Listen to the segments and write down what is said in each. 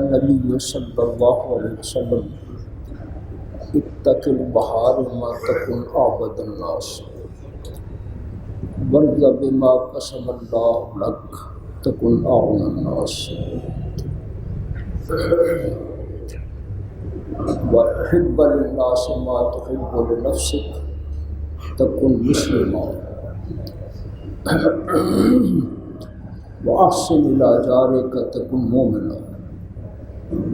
النبی صلی اللہ علیہ وسلم اتق البحار ما تکن اعبد الناس وارض بما قسم اللہ لک تکن اغنى الناس وحب للناس ما تحب لنفسك تکن مسلما وأحسن إلى جارك تكن مؤمنا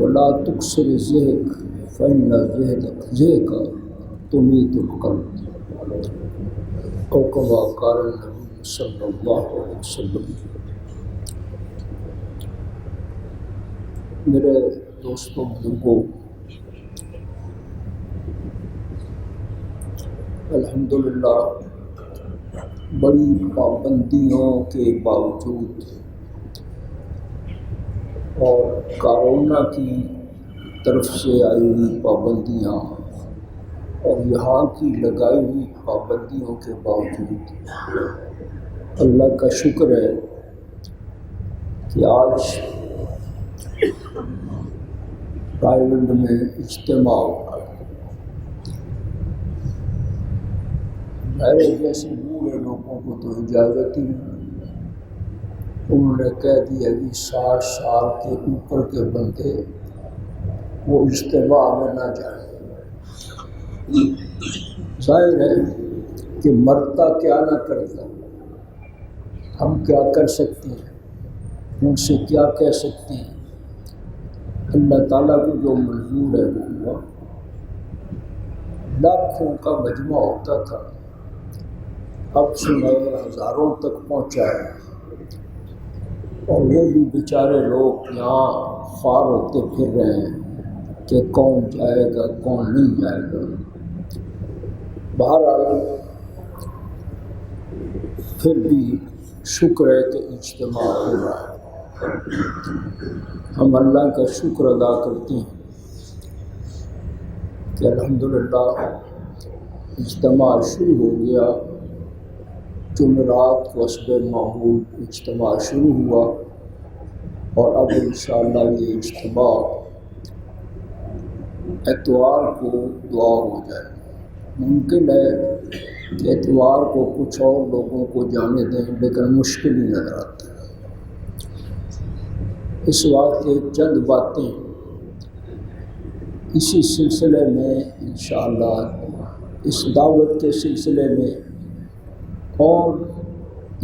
ولا تكسر زهك فإن زهك تميت القلب أو كما قال النبي صلى الله عليه وسلم۔ میرے دوستوں بزرگوں، الحمدللہ بڑی پابندیوں کے باوجود اور کورونا کی طرف سے آئی ہوئی پابندیاں اور یہاں کی لگائی ہوئی پابندیوں کے باوجود اللہ کا شکر ہے کہ آج تائیلینڈ میں اجتماع ہوا ہے۔ میرے جیسے بوڑھے لوگوں کو تو اجازت ہی نہیں، انہوں نے کہہ دیا کہ 60 سال کے اوپر کے بندے وہ اجتماع میں نہ جائیں۔ ظاہر ہے کہ مرتا کیا نہ کرتا، ہم کیا کر سکتے ہیں، ان سے کیا کہہ سکتے ہیں۔ اللہ تعالیٰ کو جو منظور ہے وہ ہوا۔ لاکھوں کا مجمع ہوتا تھا، اب سنائے ہزاروں تک پہنچا ہے، اور وہ بھی بیچارے لوگ یہاں خوار ہوتے پھر رہے ہیں کہ کون جائے گا کون نہیں جائے گا۔ بہرحال پھر بھی شکر ہے کہ اجتماع ہو رہا ہے، ہم اللہ کا شکر ادا کرتے ہیں کہ الحمدللہ اجتماع شروع ہو گیا۔ جمعرات کو حسب معمول اجتماع شروع ہوا، اور اب انشاءاللہ یہ اجتماع اتوار کو دعا ہو جائے۔ ممکن ہے کہ اتوار کو کچھ اور لوگوں کو جانے دیں، لیکن مشکل ہی نظر آتا ہے۔ اس وقت ایک چند باتیں اسی سلسلے میں انشاءاللہ اس دعوت کے سلسلے میں اور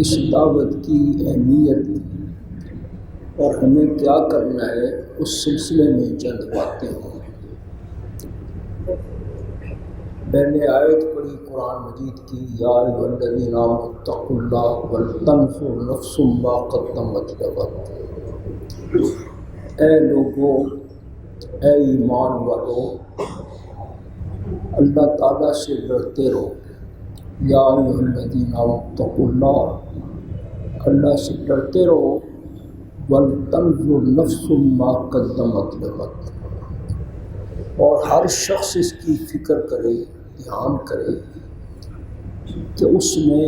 اس دعوت کی اہمیت اور ہمیں کیا کرنا ہے اس سلسلے میں چند باتیں ہوں۔ میں نے آیت پڑھی قرآن مجید کی، یا ایھا الذین آمنوا اتقوا اللہ ولتنظر نفس ما قدمت لغد۔ اے لوگوں، اے ایمان والو، اللہ تعالیٰ سے ڈرتے رہو۔ یا ایھا الذین آمنوا اتقوا اللہ، اللہ سے ڈرتے رہو، ولتنظر نفس ما قدمت لغد، اور ہر شخص اس کی فکر کرے، دھیان کرے کہ اس نے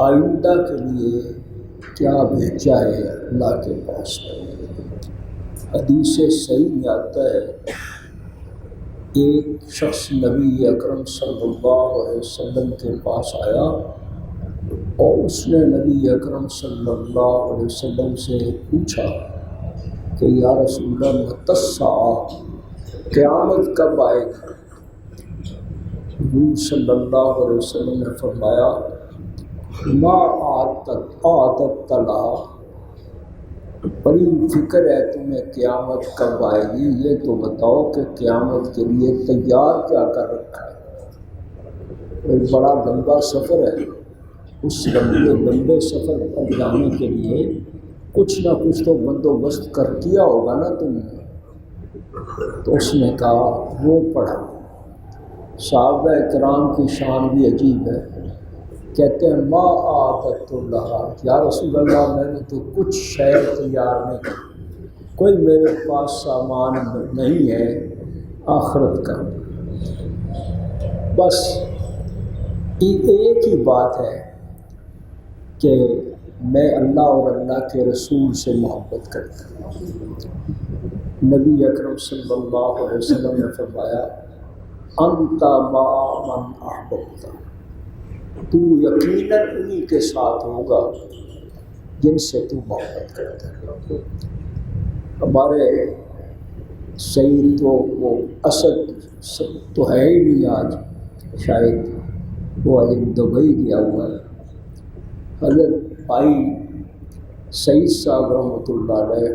آئندہ کے لیے کیا بھیجا ہے اللہ کے پاس۔ حدیث صحیح میں آتا ہے، ایک شخص نبی اکرم صلی اللہ علیہ وسلم کے پاس آیا اور اس نے نبی اکرم صلی اللہ علیہ وسلم سے پوچھا کہ یا رسول اللہ متی الساعہ، قیامت کب آئے گا؟ حضور صلی اللہ علیہ وسلم نے فرمایا ما اعددت لها، بڑی فکر ہے تمہیں قیامت کب آئے گی، یہ تو بتاؤ کہ قیامت کے لیے تیار کیا کر رکھا ہے۔ ایک بڑا لمبا سفر ہے، اس لمبے سفر پر جانے کے لیے کچھ نہ کچھ تو بندوبست کر کیا ہوگا نا تم نے۔ تو اس نے کہا، وہ پڑھا۔ صحابہ کرام کی شان بھی عجیب ہے، کہتے ہیں ما اعددت لها، یا رسول اللہ میں نے تو کچھ شے تیار نہیں کی، کوئی میرے پاس سامان نہیں ہے آخرت کا۔ بس ایک ہی بات ہے کہ میں اللہ اور اللہ کے رسول سے محبت کرتا ہوں۔ نبی اکرم صلی اللہ علیہ وسلم نے فرمایا انت ما من احببت، تو یقیناً انہی کے ساتھ ہوگا جن سے تو محبت کرتا ہے۔ ہمارے سعید تو وہ اسد تو ہے ہی نہیں آج، شاید وہ آج دبئی گیا ہوا ہے۔ حضرت بھائی سعید صاحب رحمۃ اللہ علیہ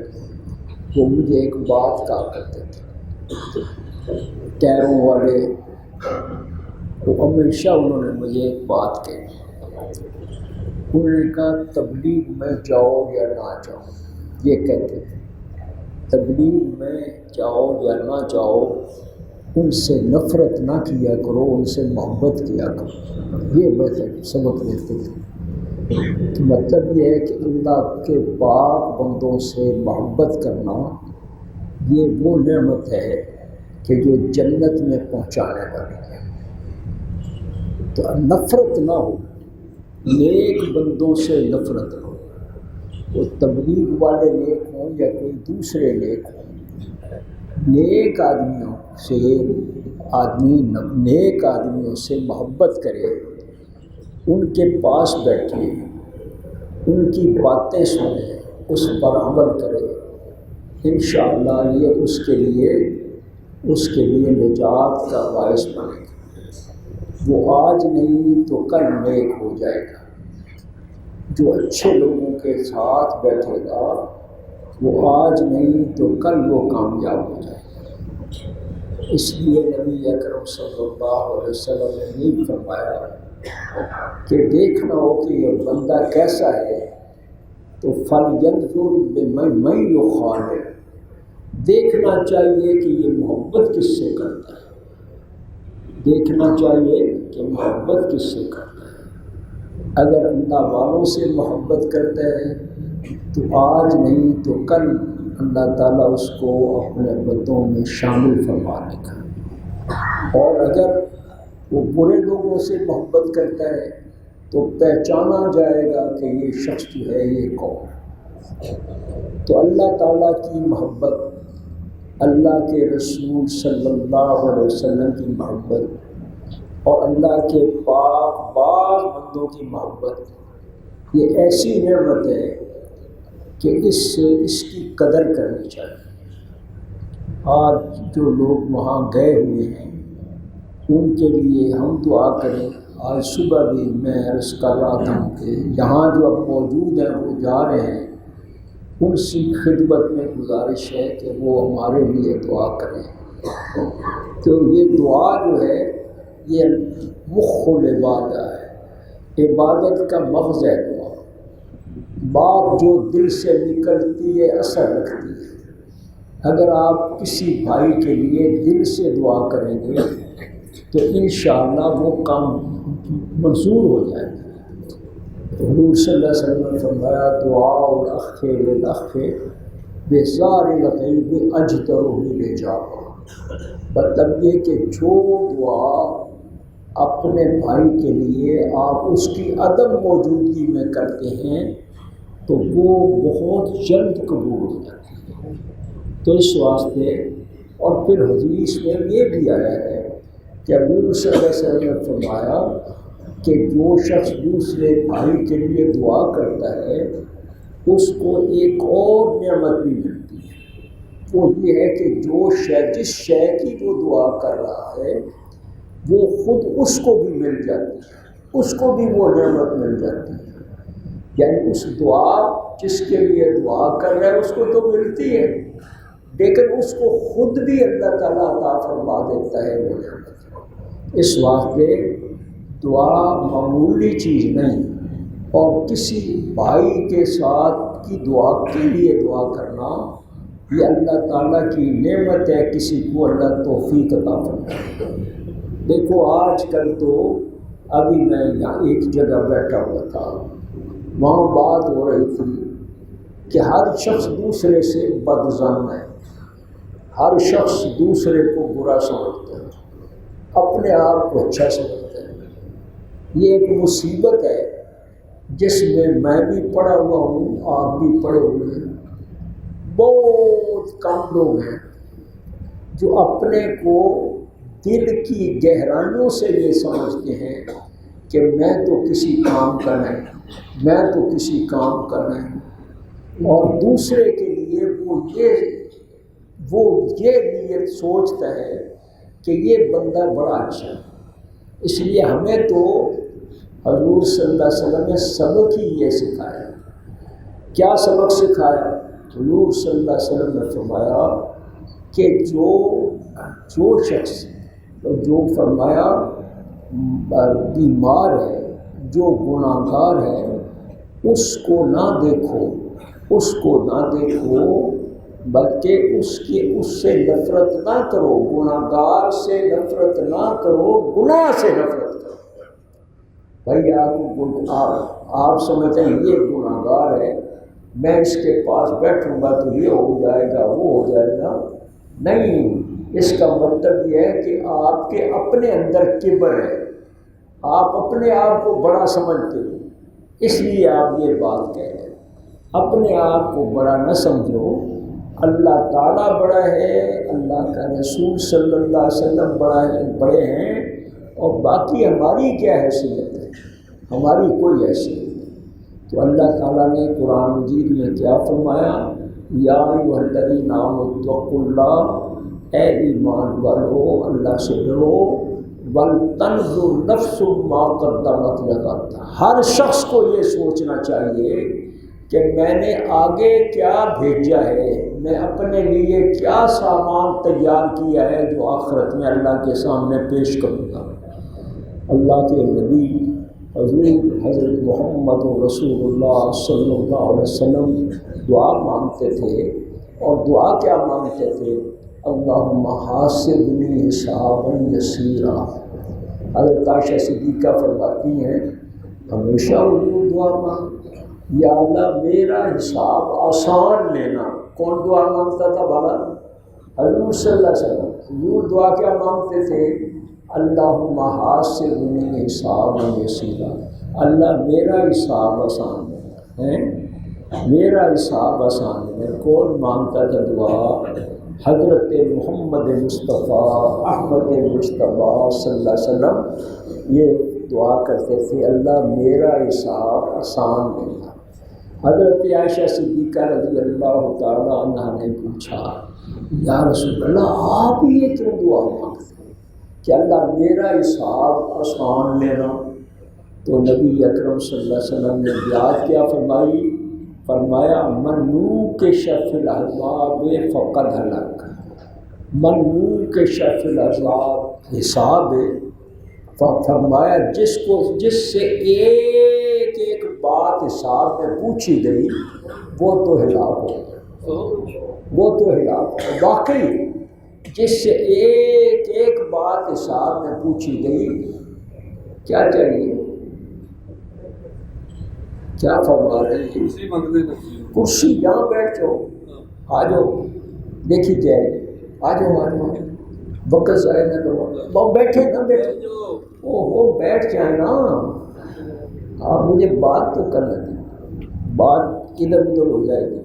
وہ مجھے ایک بات کہا کرتے تھے، ٹیروں والے، وہ ہمیشہ انہوں نے مجھے ایک بات کہی، انہوں نے کہا تبلیغ میں جاؤ یا نہ جاؤ، یہ کہتے تھے تبلیغ میں جاؤ یا نہ جاؤ ان سے نفرت نہ کیا کرو، ان سے محبت کیا کرو۔ یہ میں سبق دیتے تھے۔ تو مطلب یہ ہے کہ اللہ کے پاک بندوں سے محبت کرنا یہ وہ نعمت ہے کہ جو جنت میں پہنچانے والی ہے۔ تو نفرت نہ ہو، نیک بندوں سے نفرت نہ ہو، وہ تبلیغ والے نیک ہوں یا کوئی دوسرے نیک ہوں، نیک آدمیوں سے محبت کرے، ان کے پاس بیٹھے، ان کی باتیں سنے، اس پر عمل کرے، انشاءاللہ یہ اس کے لیے نجات کا باعث بنے گا۔ وہ آج نہیں تو کل نیک ہو جائے گا۔ جو اچھے لوگوں کے ساتھ بیٹھے گا وہ آج نہیں تو کل وہ کامیاب ہو جائے گا۔ اس لیے نبی اکرم صلی اللہ علیہ وسلم نے یہ فرمایا کہ دیکھنا ہو کہ یہ بندہ کیسا ہے تو فَلْيَنْظُرْ بِمَنْ يُخَالِطُ، دیکھنا چاہیے کہ یہ محبت کس سے کرتا ہے، دیکھنا چاہیے کہ محبت کس سے کرتا ہے۔ اگر اللہ والوں سے محبت کرتا ہے تو آج نہیں تو کل اللہ تعالیٰ اس کو اپنے بندوں میں شامل فرمانے کا، اور اگر وہ برے لوگوں سے محبت کرتا ہے تو پہچانا جائے گا کہ یہ شخص جو ہے یہ کون ہے۔ تو اللہ تعالیٰ کی محبت، اللہ کے رسول صلی اللہ علیہ وسلم کی محبت اور اللہ کے پاک باز بندوں کی محبت یہ ایسی نعمت ہے کہ اس کی قدر کرنی چاہیے۔ آج جو لوگ وہاں گئے ہوئے ہیں ان کے لیے ہم دعا کریں۔ آج صبح بھی میں عرض کر رہا تھا کہ یہاں جو اب موجود ہیں وہ جا رہے ہیں، ان کی خدمت میں گزارش ہے کہ وہ ہمارے لیے دعا کریں۔ تو یہ دعا جو ہے یہ مخ العبادہ ہے، عبادت کا مغز ہے دعا۔ بات جو دل سے نکلتی ہے اثر رکھتی ہے۔ اگر آپ کسی بھائی کے لیے دل سے دعا کریں گے تو انشاءاللہ وہ کام منظور ہو جائے گا۔ حضور صلی اللہ علیہ وسلم نے فرمایا دعاء الاخ للاخ بظاہر الغیب اجدر بالاجابہ، مطلب یہ کہ جو دعا اپنے بھائی کے لیے آپ اس کی عدم موجودگی میں کرتے ہیں تو وہ بہت جلد قبول ہو جاتی ہے۔ تو اس واسطے، اور پھر حدیث میں یہ بھی آیا ہے کہ حضور صلی اللہ علیہ وسلم نے فرمایا کہ جو شخص دوسرے بھائی کے لیے دعا کرتا ہے اس کو ایک اور نعمت بھی ملتی ہے، وہ یہ ہے کہ جس شے کی وہ دعا کر رہا ہے وہ خود اس کو بھی مل جاتی ہے، اس کو بھی وہ نعمت مل جاتی ہے۔ یعنی اس دعا جس کے لیے دعا کر رہا ہے اس کو تو ملتی ہے، لیکن اس کو خود بھی اللہ تعالیٰ عطا فرما دیتا ہے وہ نعمت۔ اس واسطے دعا معمولی چیز نہیں، اور کسی بھائی کے ساتھ کی دعا کے لیے دعا کرنا یہ اللہ تعالیٰ کی نعمت ہے، کسی کو اللہ توفیق عطا فرمائے۔ دیکھو آج کل تو ابھی میں یہاں ایک جگہ بیٹھا ہوا تھا، وہاں بات ہو رہی تھی کہ ہر شخص دوسرے سے بدظن ہے، ہر شخص دوسرے کو برا سمجھتا ہے، اپنے آپ کو اچھا سمجھتا ہے۔ یہ ایک مصیبت ہے جس میں بھی پڑا ہوا ہوں، آپ بھی پڑے ہوئے ہیں۔ بہت کم لوگ ہیں جو اپنے کو دل کی گہرائیوں سے یہ سمجھتے ہیں کہ میں تو کسی کام کا نہیں، میں تو کسی کام کا نہیں، اور دوسرے کے لیے وہ یہ نیت سوچتا ہے کہ یہ بندہ بڑا اچھا ہے۔ اس لیے ہمیں تو حضور صلی اللہ علیہ وسلم نے سبق ہی یہ سکھایا۔ کیا سبق سکھایا؟ حضور صلی اللہ علیہ وسلم نے فرمایا کہ جو شخص جو فرمایا بیمار ہے، جو گناہ گار ہے، اس کو نہ دیکھو بلکہ اس سے نفرت نہ کرو، گناہ گار سے نفرت نہ کرو، گناہ سے نفرت کرو۔ بھائی آپ سمجھتے ہیں یہ گناہ گار ہے، میں اس کے پاس بیٹھوں گا تو یہ ہو جائے گا، وہ ہو جائے گا، نہیں۔ اس کا مطلب یہ ہے کہ آپ کے اپنے اندر کبر ہے، آپ اپنے آپ کو بڑا سمجھتے ہو، اس لیے آپ یہ بات کہہ رہے ہیں۔ اپنے آپ کو بڑا نہ سمجھو، اللہ تعالیٰ بڑا ہے، اللہ کا رسول صلی اللہ علیہ وسلم بڑے ہیں، اور باقی ہماری کیا حیثیت ہے؟ ہماری کوئی حیثیت نہیں۔ تو اللہ تعالیٰ نے قرآن مجید میں کیا فرمایا؟ یا ایھا الذین آمنوا اتقوا اللہ، اے ایمان والو اللہ سے ڈرو، وَلْتَنْظُرْ نَفْسٌ مَا قَدَّمَتْ لِغَدٍ، ہر شخص کو یہ سوچنا چاہیے کہ میں نے آگے کیا بھیجا ہے، میں اپنے لیے کیا سامان تیار کیا ہے جو آخرت میں اللہ کے سامنے پیش کروں گا۔ اللہ کے نبی حضور حضرت محمد رسول اللہ صلی اللہ علیہ وسلم دعا مانگتے تھے، اور دعا کیا مانگتے تھے؟ اللہم حاسبنی حسابا یسیرا۔ حضرت عائشہ صدیقہ فرماتی ہیں ہمیشہ اردو دعا مانگ، یا اللہ میرا حساب آسان لینا۔ کون دعا مانگتا تھا بھلا؟ حضور صلی اللہ علیہ وسلم۔ حضور دعا کیا مانگتے تھے؟ اللہم حاسبنی حسابا یسیرا، اللہ میرا حساب آسان ہے، میرا حساب آسان ہے۔ کون مانگتا تھا دعا؟ حضرت محمد مصطفیٰ احمد مصطفیٰ صلی اللہ علیہ وسلم یہ دعا کرتے تھے، اللہ میرا حساب آسان دینا۔ حضرت عائشہ صدیقہ رضی اللہ تعالیٰ عنہ نے پوچھا یا رسول اللہ آپ یہ کیوں دعا مانگتے ہیں کہ اللہ میرا حساب آسان لینا؟ تو نبی اکرم صلی اللہ علیہ وسلم نے بیعت کیا فرمائی؟ فرمایا من کشف العذاب فقد ہلک، من کشف العذاب حساب، فرمایا جس سے ایک بات حساب میں پوچھی گئی وہ تو ہلاک ہو گیا، وہ تو ہلاک ہو گیا۔ واقعی جس سے ایک بات حساب میں پوچھی گئی، کیا چاہیے؟ کیا فرما رہے ہیں؟ کرسی یہاں بیٹھ جاؤ، آ جاؤ دیکھی جائے، آ جاؤ وقت ضائع نہ کرو، وہ بیٹھے نہ بیٹھے، وہ بیٹھ جائیں نا، آپ مجھے بات تو کرنا دیں، بات ادھر ادھر ہو جائے گی۔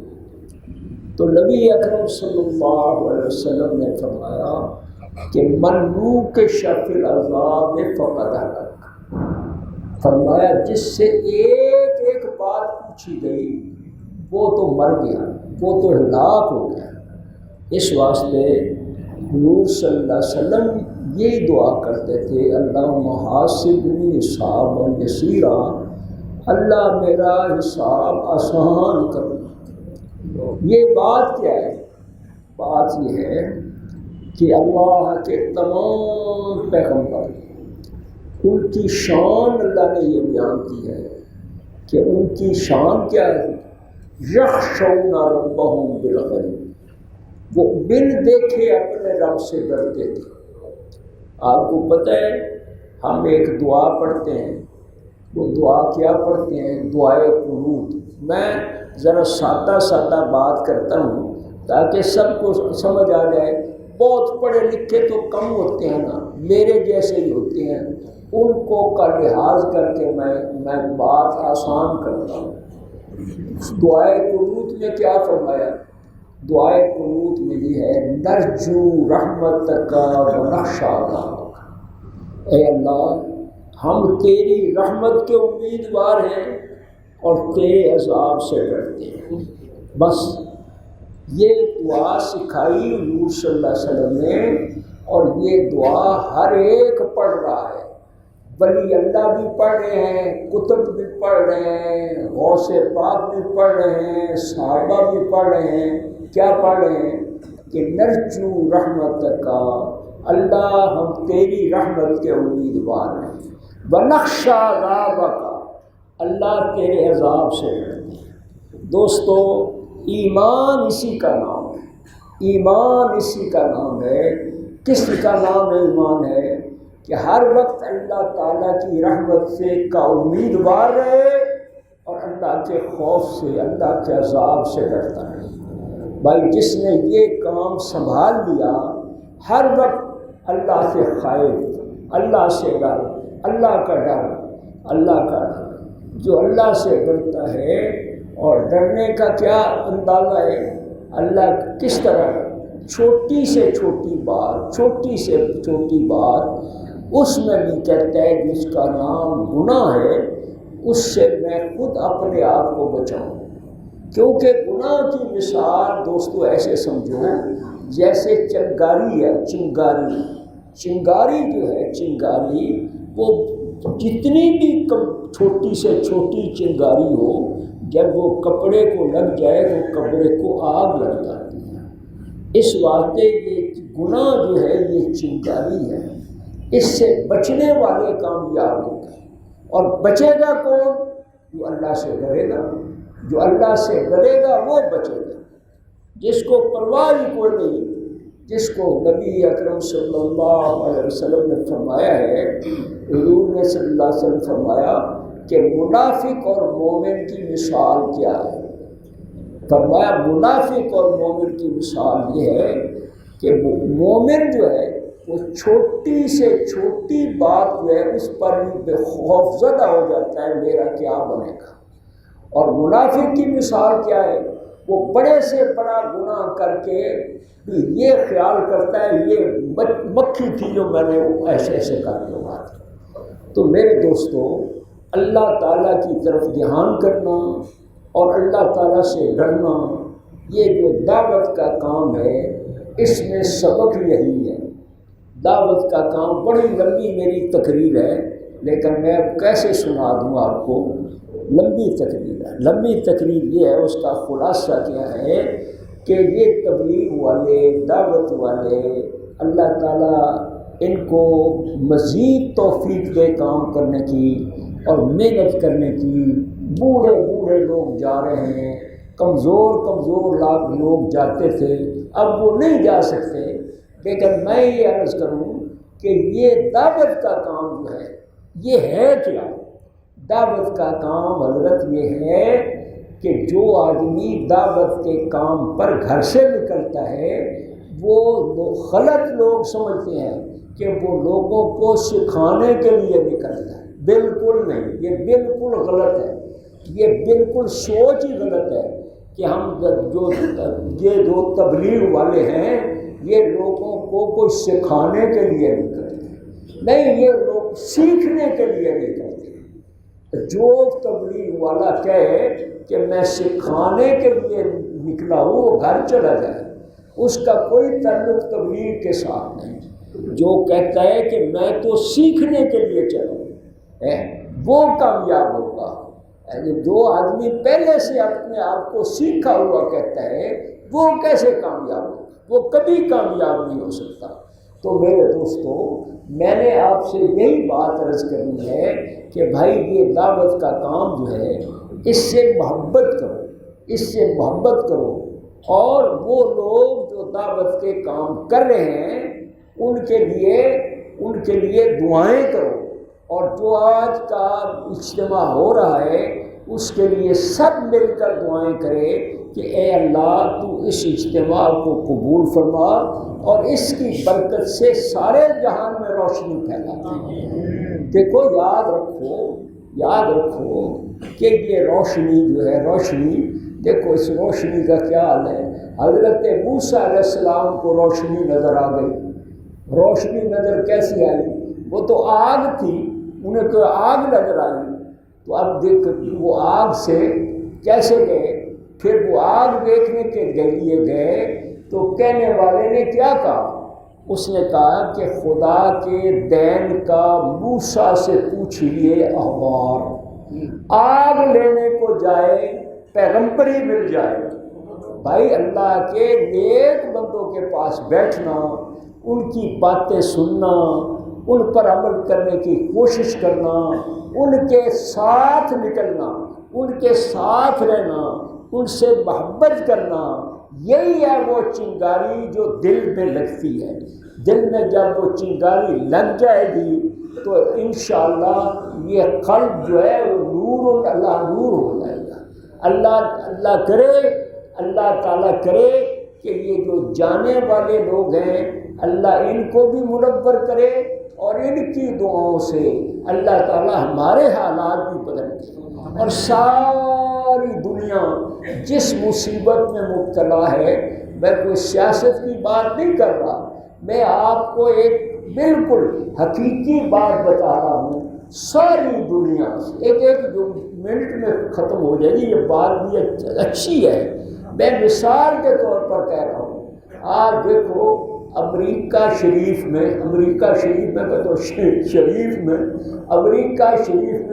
تو نبی اکرم صلی اللہ علیہ وسلم نے فرمایا کہ من کشف العذاب فقد ہلک، فرمایا جس سے ایک بات پوچھی گئی وہ تو مر گیا، وہ تو ہلاک ہو گیا۔ اس واسطے حضور صلی اللہ علیہ وسلم یہ دعا کرتے تھے اللہم حاسبنی حسابا یسیرا، اللہ میرا حساب آسان کرو۔ یہ بات کیا ہے؟ بات یہ ہے کہ اللہ کے تمام پیغمبر ان کی شان اللہ نے یہ بیان کی ہے کہ ان کی شان کیا ہے؟ یخشون ربہم بالغیب، وہ بن دیکھے اپنے رب سے ڈرتے تھے۔ آپ کو پتہ ہے ہم ایک دعا پڑھتے ہیں، وہ دعا کیا پڑھتے ہیں؟ دعائے قنوت۔ میں ذرا سادہ بات کرتا ہوں تاکہ سب کو سمجھ آ جائے۔ بہت پڑھے لکھے تو کم ہوتے ہیں نا، میرے جیسے ہی ہوتے ہیں، ان کو کا لحاظ کر کے میں بات آسان کرتا ہوں۔ دعائے قنوت میں کیا فرمایا؟ دعائے قنوت میں یہ ہے نرجو رحمتک و نخشی عذابک، اے اللہ ہم تیری رحمت کے امیدوار ہیں اور تیرے عذاب سے ڈرتے ہیں۔ بس یہ دعا سکھائی حضور صلی اللہ علیہ وسلم نے، اور یہ دعا ہر ایک پڑھ رہا ہے، ولی اللہ بھی پڑھ رہے ہیں، کتب بھی پڑھ رہے ہیں، غوث پاک بھی پڑھ رہے ہیں، صحابہ بھی پڑھ رہے ہیں۔ کیا پڑھ رہے ہیں کہ نرجو رحمتک، اللہ ہم تیری رحمت کے امیدوار ہیں، ونخشی عذابک، اللہ تیرے عذاب سے ڈرتے ہیں۔ دوستو ایمان اسی کا نام ہے، ایمان اسی کا نام ہے۔ کس کا نام ایمان ہے؟ کہ ہر وقت اللہ تعالیٰ کی رحمت سے کا امیدوار رہے اور اللہ کے خوف سے، اللہ کے عذاب سے ڈرتا رہے۔ بھائی جس نے یہ کام سنبھال لیا، ہر وقت اللہ سے خائف، اللہ سے ڈر، اللہ کا ڈر، اللہ کا ڈر۔ جو اللہ سے ڈرتا ہے، اور ڈرنے کا کیا اندازہ ہے؟ اللہ کس طرح چھوٹی سے چھوٹی بات، چھوٹی سے چھوٹی بات اس میں بھی کہتا ہے جس کا نام گناہ ہے، اس سے میں خود اپنے آپ کو بچاؤں، کیونکہ گناہ کی مثال دوستو ایسے سمجھو جیسے چنگاری ہے، چنگاری، چنگاری جو ہے، چنگاری وہ جتنی بھی چھوٹی سے چھوٹی چنگاری ہو، جب وہ کپڑے کو لگ جائے تو کپڑے کو آگ لگ جاتی ہے۔ اس واسطے یہ گناہ جو ہے یہ چنگاری ہے، اس سے بچنے والے کامیاب ہوں گے۔ اور بچے گا کون؟ جو اللہ سے ڈرے گا، جو اللہ سے ڈرے گا وہ بچے گا۔ جس کو پرواہ ہی کوئی نہیں، جس کو نبی اکرم صلی اللہ علیہ وسلم نے فرمایا ہے، حضور نے صلی اللہ علیہ وسلم فرمایا کہ منافق اور مومن کی مثال کیا ہے؟ فرمایا منافق اور مومن کی مثال یہ ہے کہ مومن جو ہے وہ چھوٹی سے چھوٹی بات جو ہے اس پر خوف زدہ ہو جاتا ہے، میرا کیا بنے گا۔ اور منافق کی مثال کیا ہے؟ وہ بڑے سے بڑا گناہ کر کے بھی یہ خیال کرتا ہے یہ مکھی تھی جو میں نے ایسے ایسے کر کے مار دی۔ تو میرے دوستو اللہ تعالیٰ کی طرف دھیان کرنا اور اللہ تعالیٰ سے ڈرنا، یہ جو دعوت کا کام ہے اس میں سبق یہی ہے۔ دعوت کا کام بڑی لمبی میری تقریر ہے، لیکن میں اب کیسے سنا دوں آپ کو؟ لمبی تقریر ہے، لمبی تقریر یہ ہے، اس کا خلاصہ کیا ہے کہ یہ تبلیغ والے، دعوت والے، اللہ تعالیٰ ان کو مزید توفیق دے کام کرنے کی اور محنت کرنے کی۔ بوڑھے بوڑھے لوگ جا رہے ہیں، کمزور لوگ جاتے تھے، اب وہ نہیں جا سکتے۔ لیکن میں یہ عرض کروں کہ یہ دعوت کا کام جو ہے یہ ہے کیا؟ دعوت کا کام حضرت یہ ہے کہ جو آدمی دعوت کے کام پر گھر سے نکلتا ہے وہ غلط لوگ سمجھتے ہیں کہ وہ لوگوں کو سکھانے کے لیے نکلتا ہے۔ بالکل نہیں، یہ بالکل غلط ہے، یہ بالکل سوچ ہی غلط ہے کہ ہم جو تبلیغ والے ہیں یہ لوگوں کو کوئی سکھانے کے لیے نہیں کرتے، نہیں، یہ لوگ سیکھنے کے لیے نہیں کرتے۔ جو تبلیغ والا کہے کہ میں سکھانے کے لیے نکلا ہوں وہ گھر چلا جائے، اس کا کوئی تعلق تبلیغ کے ساتھ نہیں۔ جو کہتا ہے کہ میں تو سیکھنے کے لیے چلا ہوں وہ کامیاب ہوگا۔ جو آدمی پہلے سے اپنے آپ کو سیکھا ہوا کہتا ہے وہ کیسے کامیاب ہوگا؟ وہ کبھی کامیاب نہیں ہو سکتا۔ تو میرے دوستو میں نے آپ سے یہی بات عرض کرنی ہے کہ بھائی یہ دعوت کا کام جو ہے اس سے محبت کرو، اس سے محبت کرو، اور وہ لوگ جو دعوت کے کام کر رہے ہیں ان کے لیے دعائیں کرو، اور جو آج کا اجتماع ہو رہا ہے اس کے لیے سب مل کر دعائیں کرے کہ اے اللہ تو اس اجتماع کو قبول فرما اور اس کی برکت سے سارے جہان میں روشنی پھیلا۔ دیکھو یاد رکھو کہ یہ روشنی جو ہے روشنی دیکھو اس روشنی کا کیا حال ہے. حضرت موسیٰ علیہ السلام کو روشنی نظر آ گئی. روشنی نظر کیسی آئی؟ وہ تو آگ تھی، انہیں تو آگ نظر آئی. تو اب دیکھ وہ آگ سے کیسے گئے؟ پھر وہ آگ دیکھنے کے لیے گئے تو کہنے والے نے کیا کہا؟ اس نے کہا کہ خدا کے دین کا موسیٰ سے پوچھئے احوال. آگ لینے کو جائے پیغمبری مل جائے. بھائی اللہ کے نیک بندوں کے پاس بیٹھنا، ان کی باتیں سننا، ان پر عمل کرنے کی کوشش کرنا، ان کے ساتھ نکلنا، ان کے ساتھ رہنا، ان سے محبت کرنا، یہی ہے وہ چنگاری جو دل میں لگتی ہے. دل میں جب وہ چنگاری لگ جائے گی تو انشاءاللہ یہ قلب جو ہے وہ نور اللہ نور ہو جائے گا. اللہ کرے، اللہ تعالیٰ کرے کہ یہ جو جانے والے لوگ ہیں اللہ ان کو بھی منور کرے، اور ان کی دعاؤں سے اللہ تعالیٰ ہمارے حالات بھی بدل دے. اور ساری دنیا جس مصیبت میں مبتلا ہے، میں کوئی سیاست کی بات نہیں کر رہا، میں آپ کو ایک بالکل حقیقی بات بتا رہا ہوں. ساری دنیا ایک جو منٹ میں ختم ہو جائے گی، یہ بات بھی اچھی ہے. میں مثال کے طور پر کہہ رہا ہوں. آپ دیکھو امریکہ شریف میں امریکہ شریف میں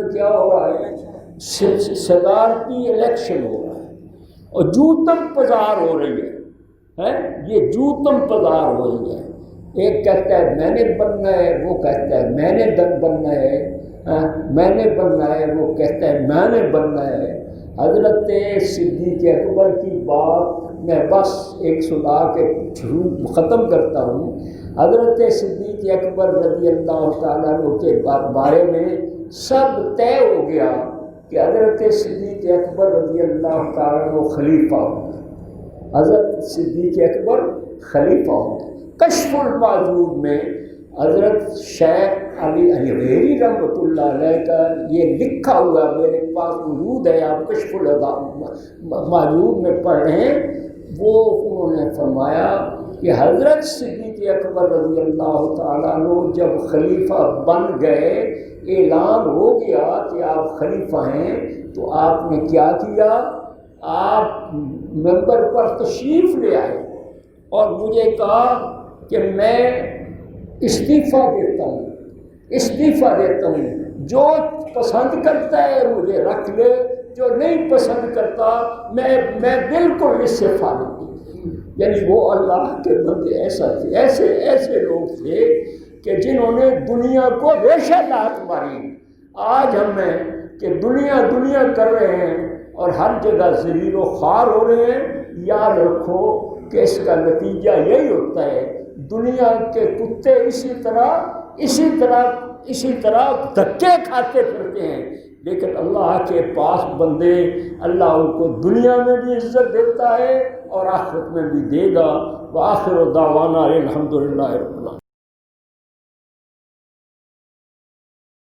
کیا ہو رہا ہے؟ صدارتی الیکشن ہو رہا ہے اور جوتم پزار ہو رہی ہے. یہ جوتم پزار ہو رہی ہے. ایک کہتا ہے میں نے بننا ہے، وہ کہتا ہے میں نے بننا ہے، میں نے بننا ہے، وہ کہتا ہے میں نے بننا ہے. حضرت صدیق اکبر کی بات میں بس ایک سنا کے ختم کرتا ہوں. حضرت صدیق اکبر رضی اللہ تعالیٰ عنہ کے بارے میں سب طے ہو گیا کہ حضرت صدیق اکبر رضی اللہ تعالیٰ عنہ خلیفہ ہوں گے. حضرت صدیق اکبر خلیفہ ہوں گے. کشف الموجود میں حضرت شیخ علی حویری رحمۃ اللہ علیہ کا یہ لکھا ہوا میرے پاس موجود ہے، آپ کشف الموجود میں پڑھ رہے ہیں. وہ انہوں نے فرمایا کہ حضرت صدیق اکبر رضی اللہ تعالیٰ عنہ جب خلیفہ بن گئے، اعلان ہو گیا کہ آپ خلیفہ ہیں، تو آپ نے کیا کیا؟ آپ ممبر پر تشریف لے آئے اور مجھے کہا کہ میں استعفیٰ دیتا ہوں. جو پسند کرتا ہے مجھے رکھ لے، جو نہیں پسند کرتا میں بالکل اس سے فارغ ہوں. یعنی وہ اللہ کے بندے ایسے لوگ تھے کہ جنہوں نے دنیا کو ریشہ لات ماری. آج ہم ہیں کہ دنیا کر رہے ہیں اور ہر جگہ ذلیل و خوار ہو رہے ہیں. یاد رکھو کہ اس کا نتیجہ یہی ہوتا ہے. دنیا کے کتے اسی طرح دھکے کھاتے پھرتے ہیں، لیکن اللہ کے پاس بندے اللہ ان کو دنیا میں بھی عزت دیتا ہے اور آخرت میں بھی دے گا. وآخر دعوانا الحمدللہ رب العالمین.